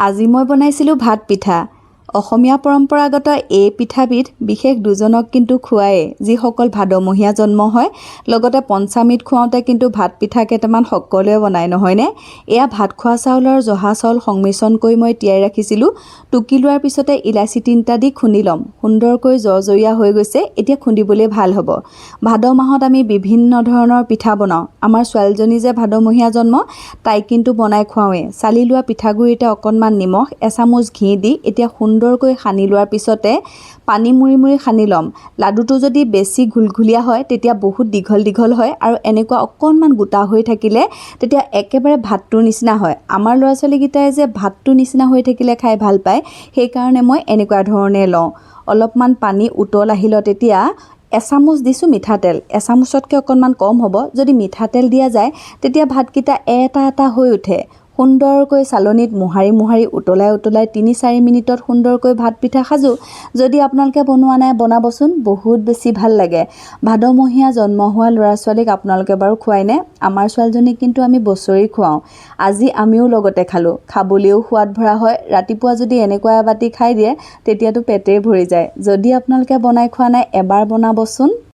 আজি মই বনাইছিলোঁ ভাত পিঠা। অসমীয়া পৰম্পৰাগত এই পিঠাবিধ বিশেষ দুজনক কিন্তু খুৱায়েই, যিসকল ভাদমহীয়া জন্ম হয়। লগতে পঞ্চামৃত খুৱাওঁতে কিন্তু ভাত পিঠা কেইটামান সকলোৱে বনায়, নহয়নে? এয়া ভাত খোৱা চাউলৰ জহা চাউল সংমিশ্ৰণ কৰি মই তিয়াই ৰাখিছিলোঁ। টুকি লোৱাৰ পিছতে ইলাচি 3টা দি খুন্দি ল'ম। সুন্দৰকৈ জৰ্জৰীয়া হৈ গৈছে, এতিয়া খুন্দিবলৈ ভাল হ'ব। ভাদ মাহত আমি বিভিন্ন ধৰণৰ পিঠা বনাওঁ। আমাৰ ছোৱালীজনী যে ভাদমহীয়া জন্ম, তাইক কিন্তু বনাই খুৱাওঁৱেই। চালি লোৱা পিঠাগুড়িতে অকণমান নিমখ, এচামুচ ঘি দি এতিয়া সুন্দৰকৈ সানি লোৱাৰ পিছতে পানী মুৰি মুৰি সানি ল'ম। লাডুটো যদি বেছি ঘুলঘুলীয়া হয় তেতিয়া বহুত দীঘল দীঘল হয়, আৰু এনেকুৱা অকণমান গোটা হৈ থাকিলে তেতিয়া একেবাৰে ভাতটোৰ নিচিনা হয়। আমাৰ ল'ৰা ছোৱালীকেইটাই যে ভাতটোৰ নিচিনা হৈ থাকিলে খাই ভাল পায়, সেইকাৰণে মই এনেকুৱা ধৰণে লওঁ। অলপমান পানী উতল আহিলত তেতিয়া এচামুচ দিছোঁ মিঠাতেল, এচামুচতকৈ অকণমান কম হ'ব। যদি মিঠাতেল দিয়া যায় তেতিয়া ভাতকেইটা এটা এটা হৈ উঠে। সুন্দৰকৈ চালনীত মোহাৰি মোহাৰি উতলাই 3-4 মিনিটত সুন্দৰকৈ ভাত পিঠা সাজোঁ। যদি আপোনালোকে বনোৱা নাই, বনাবচোন, বহুত বেছি ভাল লাগে। ভাদমহীয়া জন্ম হোৱা ল'ৰা ছোৱালীক আপোনালোকে বাৰু খুৱাইনে? আমাৰ ছোৱালীজনীক কিন্তু আমি বছৰি খুৱাওঁ। আজি আমিও লগতে খালোঁ। খাবলৈও সোৱাদ ভৰা হয়। ৰাতিপুৱা যদি এনেকুৱা এবাটি খাই দিয়ে তেতিয়াতো পেটেই ভৰি যায়। যদি আপোনালোকে বনাই খোৱা নাই, এবাৰ বনাবচোন।